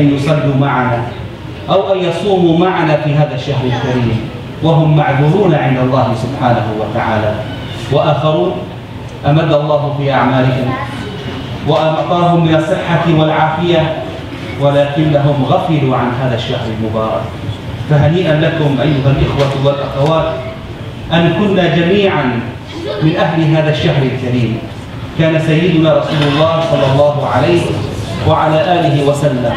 أن يصلوا معنا أو أن يصوموا معنا في هذا الشهر الكريم، وهم معذورون عند الله سبحانه وتعالى. وآخرون أمد الله في أعمالهم وأعطاهم من الصحة والعافية، ولكنهم غفلوا عن هذا الشهر المبارك. فهنيئا لكم أيها الإخوة والأخوات أن كنا جميعا من أهل هذا الشهر الكريم. كان سيدنا رسول الله صلى الله عليه وعلى آله وسلم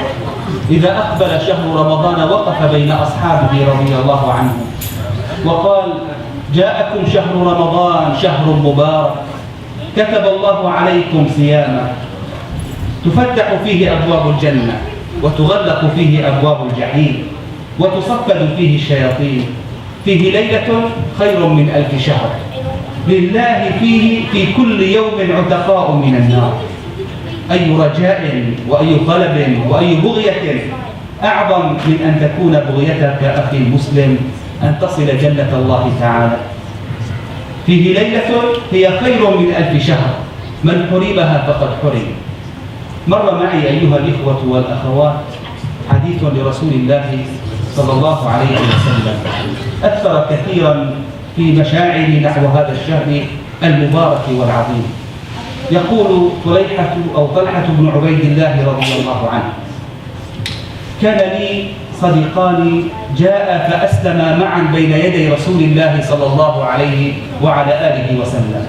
إذا أقبل شهر رمضان وقف بين أصحابه رضي الله عنهم وقال: جاءكم شهر رمضان شهر مبارك كتب الله عليكم صيامه، تفتح فيه أبواب الجنة وتغلق فيه أبواب الجحيم وتصفد فيه الشياطين، فيه ليلة خير من 1000 شهر، لله فيه في كل يوم عتقاء من النار. أي رجاء وأي طلب وأي بغية أعظم من أن تكون بغيتك أخي المسلم أن تصل جنة الله تعالى. فيه ليلة هي خير من 1000 شهر، من حرمها فقد حرم. مر معي أيها الإخوة والأخوات حديث لرسول الله صلى الله عليه وسلم أثر كثيرا في مشاعري نحو هذا الشهر المبارك والعظيم. يقول طلحة بن عبيد الله رضي الله عنه: كان لي صديقان جاء فأسلما معا بين يدي رسول الله صلى الله عليه وعلى آله وسلم،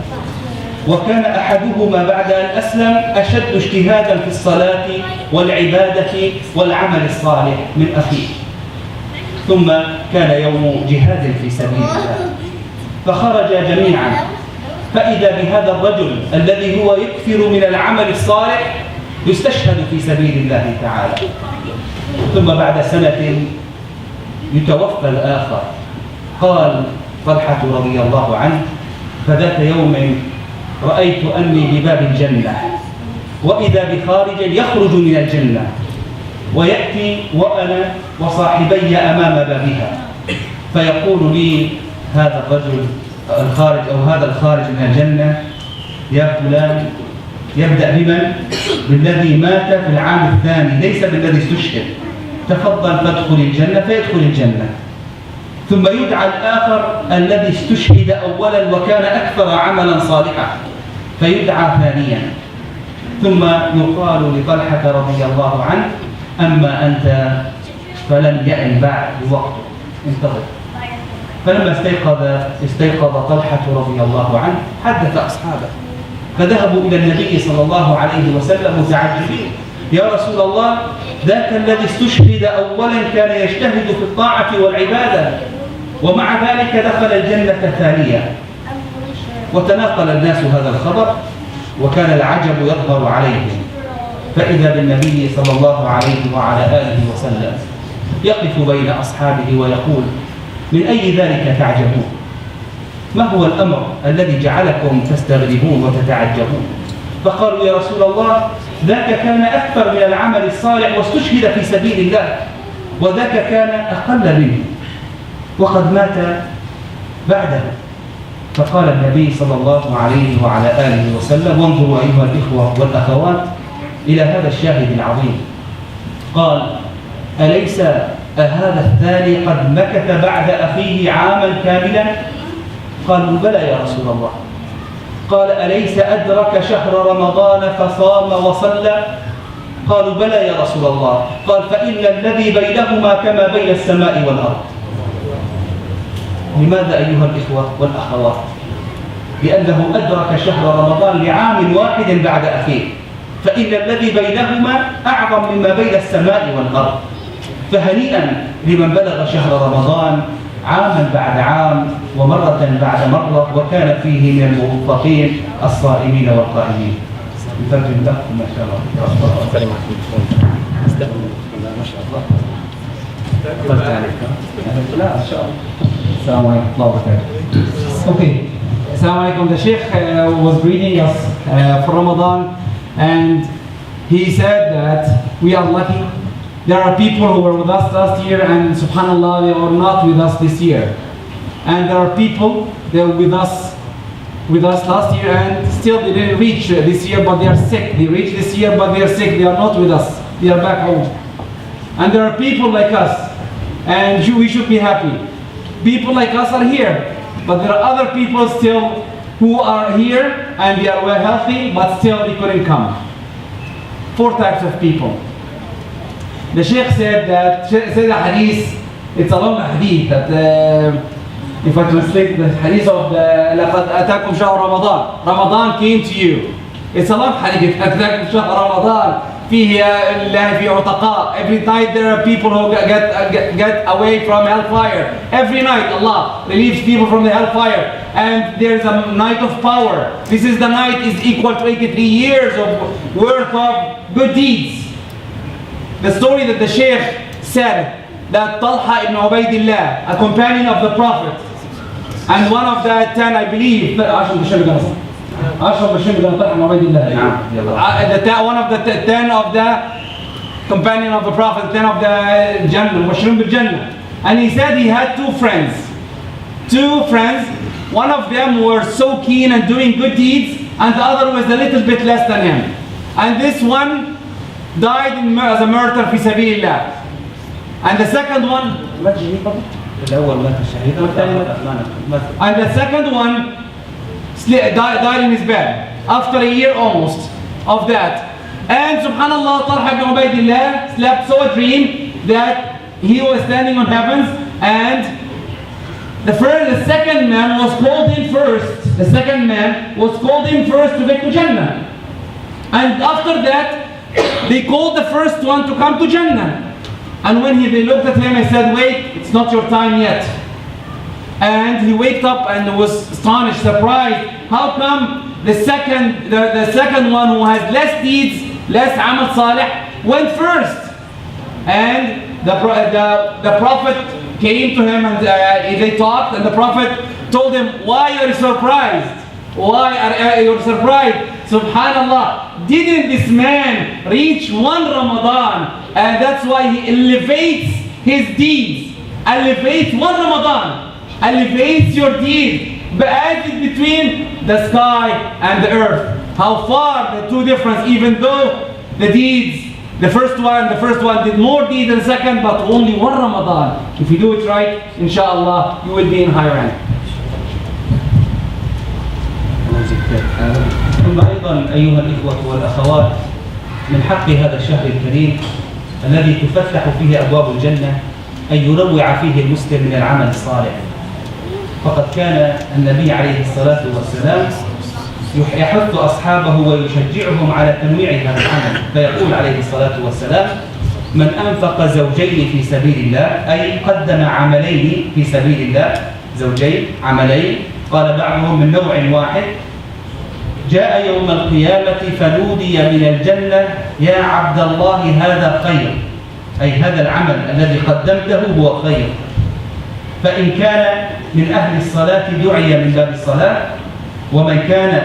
وكان أحدهما بعد أن أسلم أشد اجتهادا في الصلاة والعبادة والعمل الصالح من أخيه. ثم كان يوم جهاد في سبيل الله، فخرج جميعا، فإذا بهذا الرجل الذي هو يكثر من العمل الصالح يستشهد في سبيل الله تعالى. ثم بعد سنة يتوفى الآخر. قال طلحة رضي الله عنه: فذات يوم رأيت أني بباب الجنة، وإذا بخارج يخرج من الجنة ويأتي وأنا وصاحبي أمام بابها، فيقول لي هذا الرجل الخارج أو هذا الخارج من الجنة: يا فلان، يبدأ بمن؟ بالذي مات في العام الثاني، ليس بالذي استشهد، تفضل فادخل الجنة، فيدخل الجنة. ثم يدعى الآخر الذي استشهد أولا وكان أكثر عملا صالحا، فيدعى ثانيا. ثم يقال لطلحة رضي الله عنه: أما أنت فلم يأن بعد وقت، انتظر. فلما استيقظ طلحة رضي الله عنه حدث أصحابه، فذهبوا إلى النبي صلى الله عليه وسلم متعجبين: يا رسول الله، ذاك الذي استشهد أولا كان يجتهد في الطاعة والعبادة، ومع ذلك دخل الجنة ثانية. وتناقل الناس هذا الخبر، وكان العجب يظهر عليهم، فإذا بالنبي صلى الله عليه وعلى آله وسلم يقف بين أصحابه ويقول: من أي ذلك تعجبون؟ ما هو الأمر الذي جعلكم تستغربون وتتعجبون؟ فقالوا: يا رسول الله، ذاك كان أكثر من العمل الصالح واستشهد في سبيل الله، وذاك كان أقل منه وقد مات بعده. فقال النبي صلى الله عليه وعلى آله وسلم: وانظروا أيها الإخوة والأخوات إلى هذا الشاهد العظيم. قال: أليس هذا الثاني قد مكث بعد أخيه عاما كاملا؟ قالوا: بلى يا رسول الله. قال: أليس أدرك شهر رمضان فصام وصلى؟ قالوا: بلى يا رسول الله. قال: فإن الذي بينهما كما بين السماء والأرض. لماذا أيها الإخوة والأخوات؟ لأنه أدرك شهر رمضان لعام واحد بعد أخيه، فإن الذي بينهما أعظم مما بين السماء والأرض. فهنيئا لمن بلغ شهر رمضان عاما بعد عام ومرة بعد مرة، وكان فيه من الموفقين الصائمين والقائمين. يترجم لكم ما شاء الله. ما شاء الله. لا إن شاء الله. السلام عليكم ورحمة الله وبركاته. Okay. Assalamu alaikum. The Sheikh was greeting us for Ramadan, and he said that we are lucky. There are people who were with us last year, and subhanallah, they were not with us this year. And there are people that were with us last year, and still they didn't reach this year, but they are sick. They reached this year, but they are sick. They are not with us. They are back home. And there are people like us, and we should be happy. People like us are here, but there are other people still who are here and they are well healthy, but still they couldn't come. 4 types of people. The Sheikh said a hadith, it's a long hadith, that if I translate the hadith of لَقَدْ أَتَاكُمْ شَهْرُ رَمَضَانَ, Ramadan came to you. It's a long hadith. أَتَاكُمْ شَهْرُ رَمَضَانَ فيه الله في عتقاء. Every night there are people who get away from hellfire. Every night Allah relieves people from the hellfire. And there's a night of power. This is the night is equal to 83 years of worth of good deeds. The story that the Sheikh said that Talha ibn Ubaidillah, a companion of the Prophet, and one of the 10, I believe, one of the 10 of the companion of the Prophet, 10 of the Jannah, Mushrim bil Jannah. And he said he had 2 friends. 2 friends, one of them were so keen and doing good deeds, and the other was a little bit less than him. And this one died as a martyr fi sabilillah. And the second one, and the second one died in his bed after a year almost of that. And subhanallah, Talha ibn Ubaidillah slept so a dream that he was standing on heavens, and the second man was called in first. The second man was called in first to get to Jannah. And after that, they called the first one to come to Jannah. And when they looked at him, he said, wait, it's not your time yet. And he waked up and was astonished, surprised. How come the second one who has less deeds, less amal salih, went first? And the Prophet came to him and they talked, and the Prophet told him, why are you surprised? Why are you surprised? Subhanallah, didn't this man reach 1 Ramadan? And that's why he elevates his deeds. Elevates 1 Ramadan. Elevates your deed. But as it's between the sky and the earth. How far the 2 difference, even though the deeds, the first one did more deeds than the second, but only 1 Ramadan. If you do it right, inshallah, you will be in high rank. ثم أيضا أيها الإخوة والأخوات، من حق هذا الشهر الكريم الذي تفتح فيه أبواب الجنة أن ينوع فيه المسلم من العمل الصالح. فقد كان النبي عليه الصلاة والسلام يحث أصحابه ويشجعهم على تنويع هذا العمل، فيقول عليه الصلاة والسلام: من أنفق زوجين في سبيل الله، أي قدم عملين في سبيل الله، زوجين عملين، قال بعضهم من نوع واحد، جاء يوم القيامة فنودي من الجنة يا عبد الله هذا خير، أي هذا العمل الذي قدمته هو خير. فإن كان من أهل الصلاة دعي من باب الصلاة، ومن كان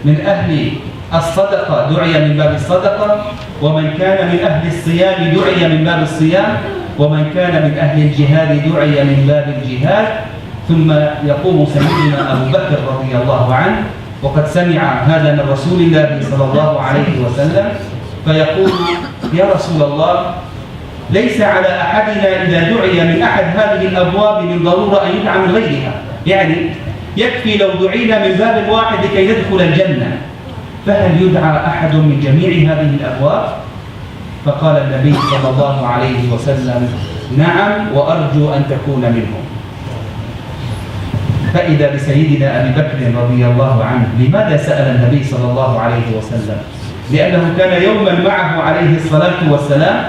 من أهل الصدقة دعي من باب الصدقة، ومن كان من أهل الصيام دعي من باب الصيام، ومن كان من أهل الجهاد دعي من باب الجهاد. ثم يقوم سيدنا أبو بكر رضي الله عنه، وقد سمع هذا من رسول الله صلى الله عليه وسلم، فيقول: يا رسول الله، ليس على أحدنا إذا دعي من أحد هذه الأبواب من ضرورة أن يدعى من غيرها، يعني يكفي لو دعينا من باب واحد لكي ندخل الجنة، فهل يدعى أحد من جميع هذه الأبواب؟ فقال النبي صلى الله عليه وسلم: نعم، وأرجو أن تكون منهم. فإذا بسيدنا أبي بكر رضي الله عنه. لماذا سأل النبي صلى الله عليه وسلم؟ لأنه كان يوما معه عليه الصلاة والسلام،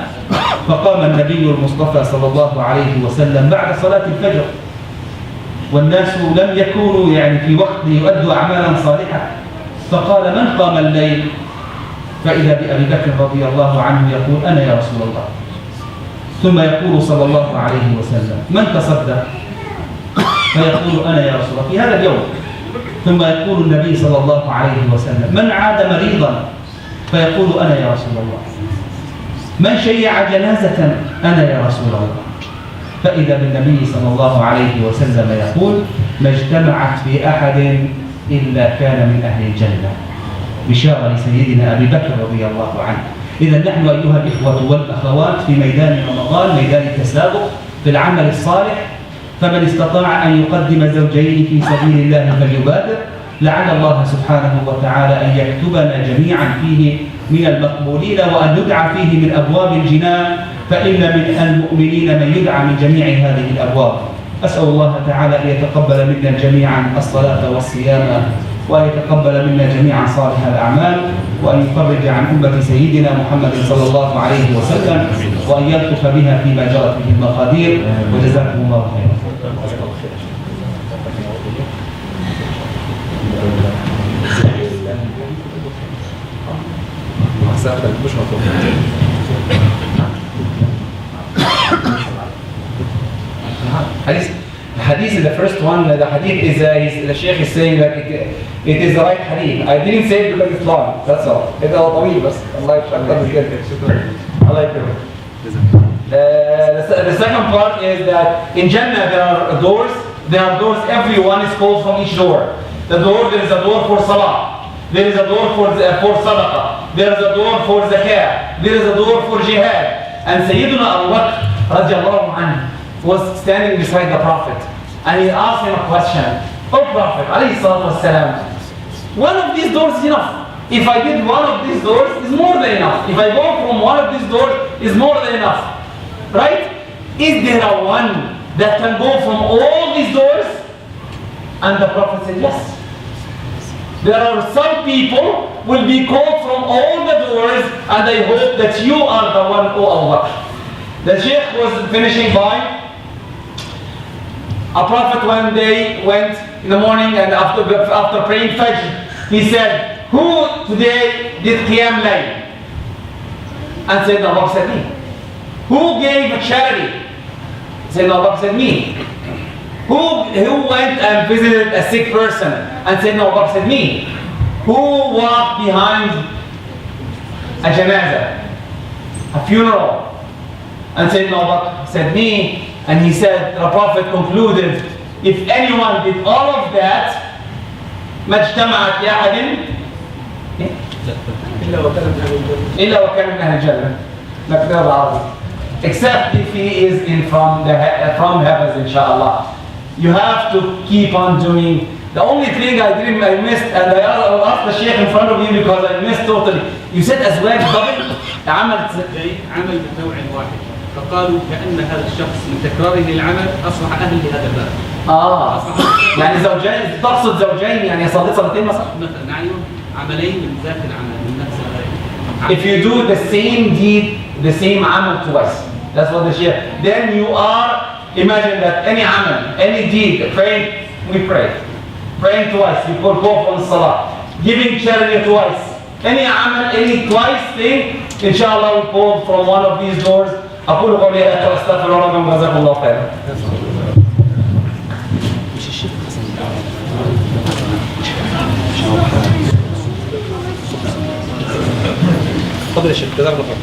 فقام النبي المصطفى صلى الله عليه وسلم بعد صلاة الفجر، والناس لم يكونوا في وقت يؤدوا أعمالا صالحة، فقال: من قام الليل؟ فإذا بأبي بكر رضي الله عنه يقول: أنا يا رسول الله. ثم يقول صلى الله عليه وسلم: من تصدق؟ فيقول: أنا يا رسول الله في هذا اليوم. ثم يقول النبي صلى الله عليه وسلم: من عاد مريضا؟ فيقول: أنا يا رسول الله. من شيع جنازة؟ أنا يا رسول الله. فإذا بالنبي صلى الله عليه وسلم يقول: ما اجتمعت في أحد إلا كان من أهل الجنة. بشارة لسيدنا أبي بكر رضي الله عنه. إذا نحن أيها الإخوة والأخوات في ميدان رمضان، ميدان التسابق في العمل الصالح، فمن استطاع أن يقدم زوجين في سبيل الله فليبادر، لعل الله سبحانه وتعالى أن يكتبنا جميعا فيه من المقبولين، وأن يدعى فيه من أبواب الجنان، فإن من المؤمنين من يدعى من جميع هذه الأبواب. أسأل الله تعالى أن يتقبل منا جميعا الصلاة والصيام، وأن يتقبل منا جميعا صالح الأعمال، وأن يفرج عن أمة سيدنا محمد صلى الله عليه وسلم، وأن يلطف بها فيما جرت به المقادير. وجزاكم الله خيرا. Hadith is the first one. The hadith is the Sheikh is saying that it is the right hadith. I didn't say it because it's long. That's all. It's all طويل بس. الله يشكرك. الله يكرمك. The second part is that in Jannah there are doors. There are doors. Everyone is called from each door. The door, there is a door for salah. There is a door for sadaqah. There is a door for zakah. There is a door for jihad. And Sayyiduna Abu Bakr radiallahu anhu was standing beside the Prophet, and he asked him a question. Oh Prophet, alayhi salatu wassalam, one of these doors is enough. If I did one of these doors, is more than enough. If I go from one of these doors, is more than enough. Right? Is there a one that can go from all these doors? And the Prophet said, yes. There are some people will be called from all the doors, and I hope that you are the one, O Allah. The Sheikh was finishing by a prophet one day went in the morning, and after praying Fajr, he said, who today did Qiyam Layl? And Sayyidina Abu Bakr said, me. Who gave a charity? Sayyidina Abu Bakr said, me. Who went and visited a sick person? And Sayyidina Abu Bakr said, me. Who walked behind a janazah, a funeral? And Sayyidina Abu Bakr said, me. And he said, the Prophet concluded, if anyone did all of that, ما اجتمعت لأحد إلا وكان من أهل الجنة. مكتوب بالعربي. Except if he is from heavens, inshallah. You have to keep on doing. The only thing I missed, and I asked the Sheikh in front of you because I missed totally. You said أزواج double عمل بنوع واحد. فقالوا كأن هذا الشخص من تكراره للعمل أصبح أهل لهذا الباب. يعني زوجين، تقصد زوجين يعني صلاتين مثلا؟ مثلا أيوه، عملين من ذات العمل من نفس الغاية. If you do the same deed, the same amal twice, that's what the Sheikh. Then you are, imagine that any amal, any deed, praying, we pray. Praying twice, we call from salah. Giving charity twice. Any amal, any twice thing, inshallah we call from one of these doors. أقول قولي هذا وأستغفر الله لكم وجزاكم الله خيرا. تفضل يا شيخ، جزاك الله خير.